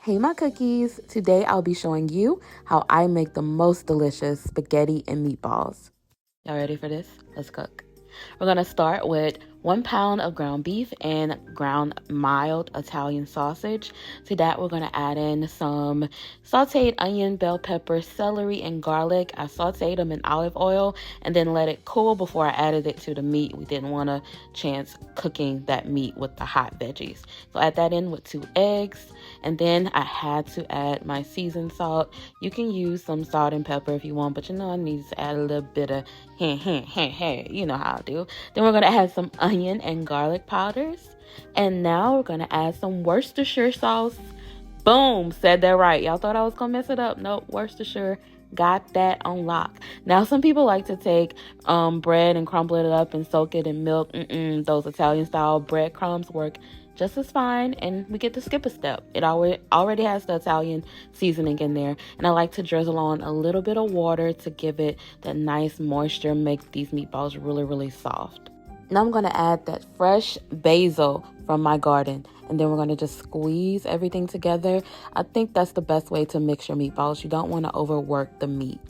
Hey my cookies! Today I'll be showing you how I make the most delicious spaghetti and meatballs. Y'all ready for this? Let's cook. We're gonna start with 1 pound of ground beef and ground mild Italian sausage. To that, we're gonna add in some sauteed onion, bell pepper, celery, and garlic. I sauteed them in olive oil and then let it cool before I added it to the meat. We didn't want to chance cooking that meat with the hot veggies. So add that in with 2 eggs, and then I had to add my seasoned salt. You can use some salt and pepper if you want, but I need to add a little bit of you know how I do. Then we're gonna add some onion and garlic powders, and now we're gonna add some Worcestershire sauce. Boom, said that right. Y'all thought I was gonna mess it up. Nope, Worcestershire got that on lock. Now some people like to take bread and crumble it up and soak it in milk. Those Italian style breadcrumbs work just as fine, and we get to skip a step. It already has the Italian seasoning in there, and I like to drizzle on a little bit of water to give it that nice moisture, make these meatballs really soft. Now I'm going to add that fresh basil from my garden, and then we're going to just squeeze everything together. I think that's the best way to mix your meatballs. You don't want to overwork the meat.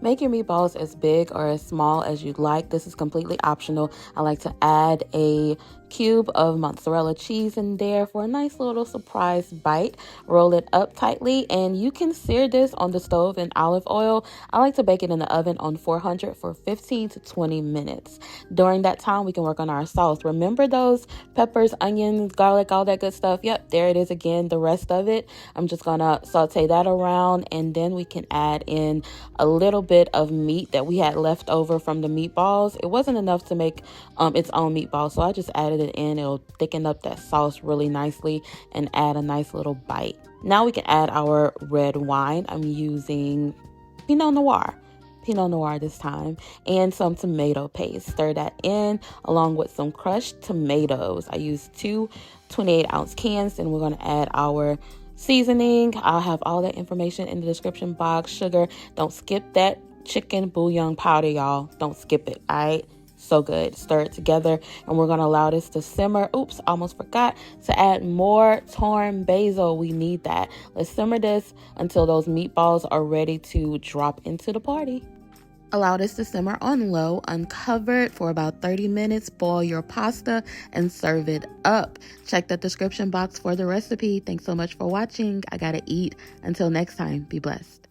Make your meatballs as big or as small as you'd like. This is completely optional. I like to add a cube of mozzarella cheese in there for a nice little surprise bite. Roll it up tightly, and you can sear this on the stove in olive oil. I like to bake it in the oven on 400 for 15 to 20 minutes. During that time, we can work on our sauce. Remember those peppers, onions, garlic, all that good stuff? Yep, there it is again, the rest of it. I'm just gonna saute that around, and then we can add in a little bit of meat that we had left over from the meatballs. It wasn't enough to make its own meatball, so I just added it in. It'll thicken up that sauce really nicely and add a nice little bite. Now we can add our red wine. I'm using Pinot Noir this time, and some tomato paste. Stir that in along with some crushed tomatoes. I used 2 28-ounce cans, and we're going to add our seasoning. I'll have all that information in the description box. Sugar, don't skip that chicken bouillon powder, y'all. Don't skip it, all right? So good. Stir it together, and we're going to allow this to simmer. Oops, almost forgot to add more torn basil. We need that. Let's simmer this until those meatballs are ready to drop into the party. Allow this to simmer on low, uncovered for about 30 minutes. Boil your pasta and serve it up. Check the description box for the recipe. Thanks so much for watching. I gotta eat. Until next time, be blessed.